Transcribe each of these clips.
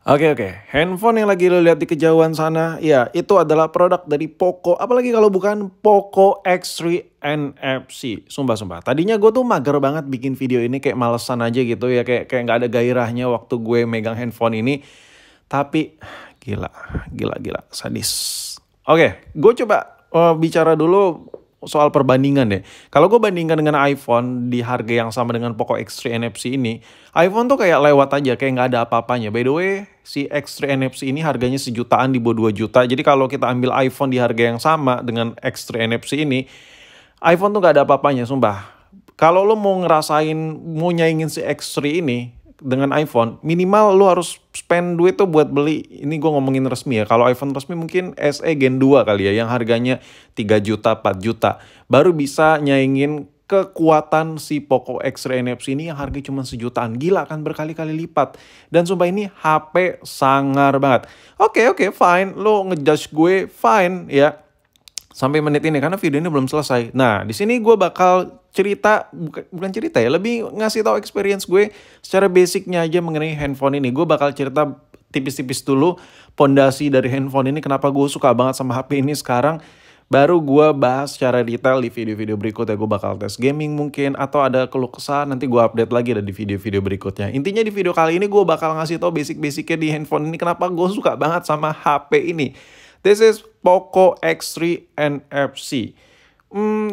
Oke, handphone yang lagi lo lihat di kejauhan sana, ya itu adalah produk dari Poco, apalagi kalau bukan Poco X3 NFC. Sumpah. Tadinya gue tuh mager banget bikin video ini kayak malesan aja gitu ya, kayak nggak ada gairahnya waktu gue megang handphone ini. Tapi gila, sadis. Oke, gue coba bicara dulu soal perbandingan deh. Kalau gue bandingkan dengan iPhone di harga yang sama dengan Poco X3 NFC ini, iPhone tuh kayak lewat aja, kayak nggak ada apa-apanya. By the way, si X3 NFC ini harganya sejutaan di bawah 2 juta. Jadi kalau kita ambil iPhone di harga yang sama dengan X3 NFC ini, iPhone tuh nggak ada apa-apanya, sumpah. Kalau lo mau ngerasain, mau nyaingin si X3 ini dengan iPhone, minimal lo harus spend duit tuh buat beli, ini gue ngomongin resmi ya, kalau iPhone resmi mungkin SE Gen 2 kali ya, yang harganya 3 juta, 4 juta. Baru bisa nyaingin kekuatan si Poco X3 NFC ini yang harganya cuma sejutaan. Gila kan, berkali-kali lipat. Dan sumpah ini HP sangar banget. Oke, fine. Lo ngejudge gue, fine ya sampai menit ini karena video ini belum selesai. Nah, di sini gue bakal cerita, bukan cerita ya, lebih ngasih tahu experience gue secara basicnya aja mengenai handphone ini. Gue bakal cerita tipis-tipis dulu pondasi dari handphone ini, kenapa gue suka banget sama HP ini sekarang. Baru gue bahas secara detail di video-video berikutnya. Gue bakal tes gaming mungkin, atau ada keluh kesah nanti gue update lagi di video-video berikutnya. Intinya di video kali ini gue bakal ngasih tahu basic-basicnya di handphone ini, kenapa gue suka banget sama HP ini. This is Poco X3 NFC.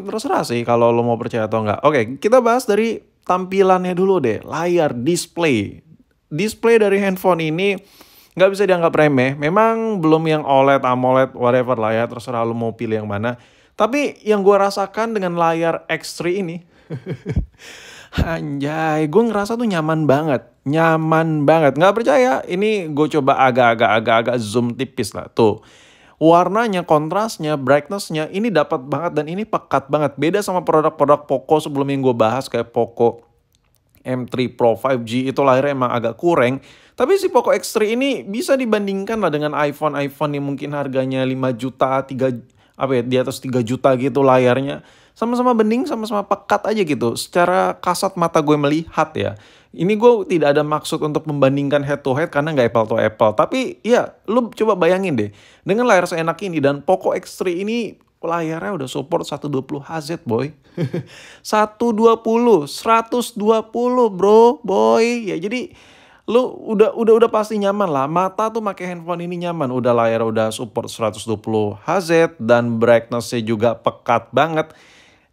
Terserah sih kalau lo mau percaya atau enggak. Oke, kita bahas dari tampilannya dulu deh. Layar display. Display dari handphone ini nggak bisa dianggap remeh. Memang belum yang OLED, AMOLED, whatever lah ya. Terserah lo mau pilih yang mana. Tapi yang gue rasakan dengan layar X3 ini, anjay, gue ngerasa tuh nyaman banget. Nyaman banget. Nggak percaya? Ini gue coba agak zoom tipis lah. Tuh. Warnanya, kontrasnya, brightnessnya ini dapat banget dan ini pekat banget. Beda sama produk-produk Poco sebelum yang gue bahas kayak Poco M3 Pro 5G, itu layarnya emang agak kurang. Tapi si Poco X3 ini bisa dibandingkan lah dengan iPhone yang mungkin harganya 5 juta, 3 apa ya, di atas 3 juta gitu layarnya. Sama-sama bening, sama-sama pekat aja gitu. Secara kasat mata gue melihat ya. Ini gue tidak ada maksud untuk membandingkan head to head karena nggak apple to apple. Tapi ya, lu coba bayangin deh. Dengan layar seenak ini dan Poco X3 ini layarnya udah support 120 Hz boy. 120 bro, boy. Ya jadi lu udah pasti nyaman lah. Mata tuh pakai handphone ini nyaman. Udah layar udah support 120 Hz dan brightness-nya juga pekat banget.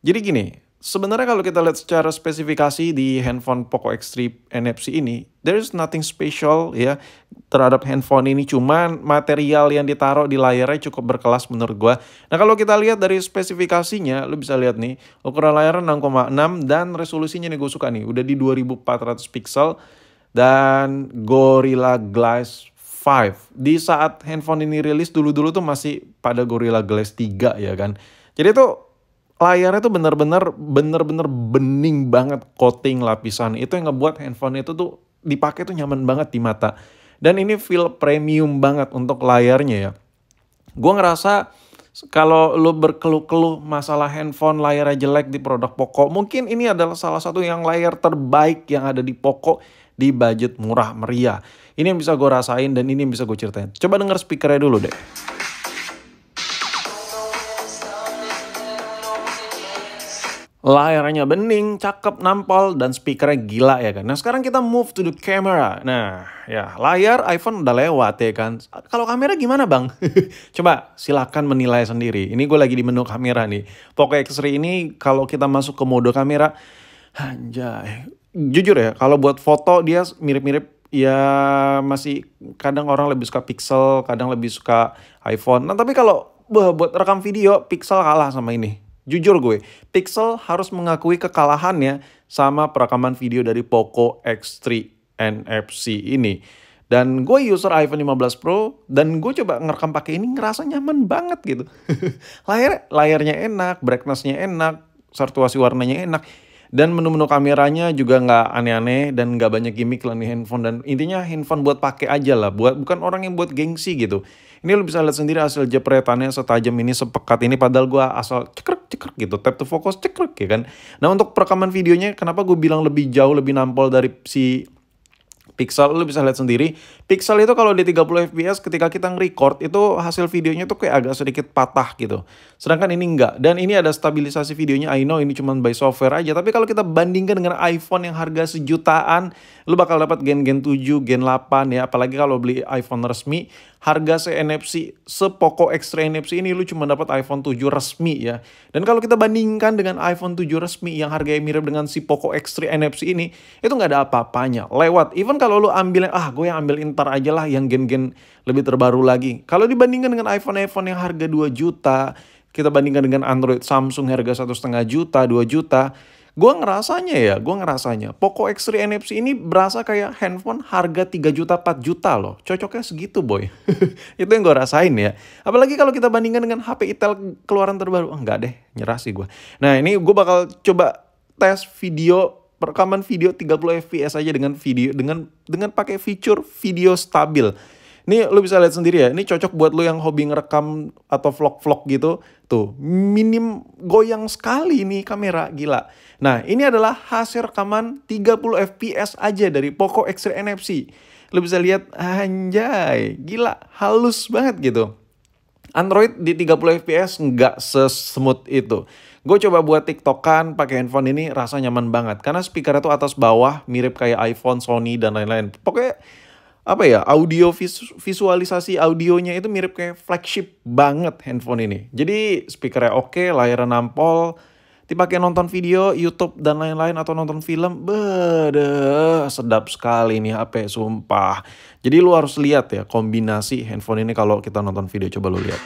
Jadi gini, sebenarnya kalau kita lihat secara spesifikasi di handphone Poco X3 NFC ini, there is nothing special ya terhadap handphone ini, cuman material yang ditaruh di layarnya cukup berkelas menurut gua. Nah, kalau kita lihat dari spesifikasinya, lu bisa lihat nih, ukuran layarnya 6,6 dan resolusinya nih gue suka nih, udah di 2400 pixel dan Gorilla Glass 5. Di saat handphone ini rilis dulu-dulu tuh masih pada Gorilla Glass 3 ya kan. Jadi tuh layarnya tuh bener-bener bening banget, coating lapisan. Itu yang ngebuat handphone itu tuh dipakai tuh nyaman banget di mata. Dan ini feel premium banget untuk layarnya ya. Gue ngerasa kalau lo berkeluh-keluh masalah handphone layarnya jelek di produk Poco, mungkin ini adalah salah satu yang layar terbaik yang ada di Poco di budget murah meriah. Ini yang bisa gue rasain dan ini yang bisa gue ceritain. Coba denger speakernya dulu deh. Layarnya bening, cakep, nampol, dan speakernya gila ya kan. Nah sekarang kita move to the camera. Nah ya, layar iPhone udah lewat ya kan. Kalau kamera gimana bang? Coba silakan menilai sendiri. Ini gue lagi di menu kamera nih. Poco X3 ini kalau kita masuk ke mode kamera, anjay. Jujur ya, kalau buat foto dia mirip-mirip ya, masih kadang orang lebih suka Pixel, kadang lebih suka iPhone. Nah tapi kalau buat rekam video, Pixel kalah sama ini. Jujur gue, Pixel harus mengakui kekalahannya sama perekaman video dari Poco X3 NFC ini. Dan gue user iPhone 15 Pro dan gue coba ngerekam pakai ini ngerasa nyaman banget gitu. Layarnya enak, brightness-nya enak, satuasi warnanya enak. Dan menu-menu kameranya juga nggak aneh-aneh dan nggak banyak gimmick lah nih handphone. Dan intinya handphone buat pakai aja lah, bukan orang yang buat gengsi gitu. Ini lo bisa lihat sendiri hasil jepretannya setajam ini, sepekat ini, padahal gue asal cekrek gitu, tap to focus cekrek ya kan. Nah untuk perekaman videonya kenapa gue bilang lebih jauh, lebih nampol dari si Pixel, lu bisa lihat sendiri. Pixel itu kalau di 30 fps ketika kita nge-record itu hasil videonya tuh kayak agak sedikit patah gitu. Sedangkan ini enggak. Dan ini ada stabilisasi videonya, I know ini cuma by software aja. Tapi kalau kita bandingkan dengan iPhone yang harga sejutaan, lu bakal dapat Gen 7, Gen 8 ya. Apalagi kalau beli iPhone resmi, harga se-NFC, se-Poco X3 NFC ini lu cuma dapat iPhone 7 resmi ya. Dan kalau kita bandingkan dengan iPhone 7 resmi yang harganya mirip dengan si Poco X3 NFC ini, itu nggak ada apa-apanya. Lewat, even kalau lu ambil, gue yang ambil Intar aja lah yang gen-gen lebih terbaru lagi. Kalau dibandingkan dengan iPhone yang harga 2 juta, kita bandingkan dengan Android Samsung harga 1,5 juta, 2 juta, gue ngerasanya Poco X3 NFC ini berasa kayak handphone harga 3 juta, 4 juta loh. Cocoknya segitu boy. Itu yang gue rasain ya. Apalagi kalau kita bandingkan dengan HP Itel keluaran terbaru. Enggak deh, nyerah sih gue. Nah ini gue bakal coba tes video, rekaman video 30 fps aja dengan video dengan pakai fitur video stabil. Ini lu bisa lihat sendiri ya. Ini cocok buat lu yang hobi ngerekam atau vlog-vlog gitu. Tuh, minim goyang sekali nih kamera, gila. Nah, ini adalah hasil rekaman 30 fps aja dari Poco X3 NFC. Lu bisa lihat, anjay, gila, halus banget gitu. Android di 30 fps nggak sesmooth itu. Gue coba buat TikTokan pakai handphone ini rasa nyaman banget. Karena speakernya tuh atas bawah mirip kayak iPhone, Sony, dan lain-lain. Pokoknya apa ya, audio visualisasi audionya itu mirip kayak flagship banget handphone ini. Jadi speakernya oke, layarnya nampol, dipakai nonton video, YouTube, dan lain-lain, atau nonton film, beuh, sedap sekali nih HP, sumpah. Jadi lu harus lihat ya kombinasi handphone ini kalau kita nonton video, coba lu lihat.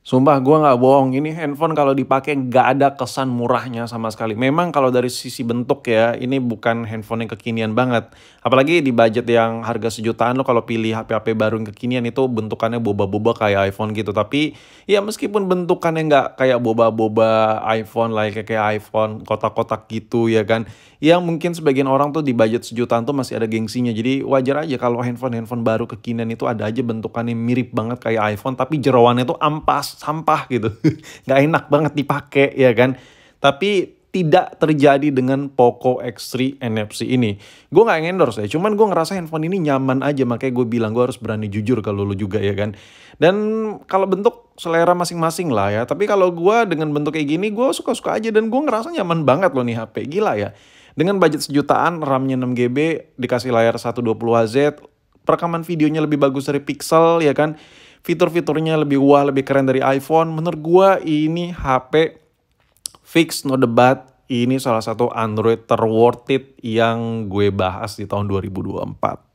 Sumpah gue nggak bohong, ini handphone kalau dipakai nggak ada kesan murahnya sama sekali. Memang kalau dari sisi bentuk ya, ini bukan handphone yang kekinian banget. Apalagi di budget yang harga sejutaan, lo kalau pilih HP-HP baru yang kekinian itu bentukannya boba-boba kayak iPhone gitu. Tapi ya meskipun bentukannya nggak kayak boba-boba iPhone, kayak iPhone kotak-kotak gitu ya kan. Yang mungkin sebagian orang tuh di budget sejutaan tuh masih ada gengsinya. Jadi wajar aja kalau handphone baru kekinian itu ada aja bentukannya mirip banget kayak iPhone, tapi jeroannya tuh ampas, sampah gitu. Nggak enak banget dipakai ya kan. Tapi tidak terjadi dengan Poco X3 NFC ini. Gue nggak endorse ya, cuman gue ngerasa handphone ini nyaman aja. Makanya gue bilang gue harus berani jujur kalau lu juga ya kan. Dan kalau bentuk selera masing-masing lah ya. Tapi kalau gue dengan bentuk kayak gini gue suka-suka aja. Dan gue ngerasa nyaman banget loh nih HP. Gila ya. Dengan budget sejutaan, RAM-nya 6GB, dikasih layar 120Hz, perekaman videonya lebih bagus dari Pixel ya kan. Fitur-fiturnya lebih wah, lebih keren dari iPhone. Menurut gue ini HP fix, no debat. Ini salah satu Android terworth it yang gue bahas di tahun 2024.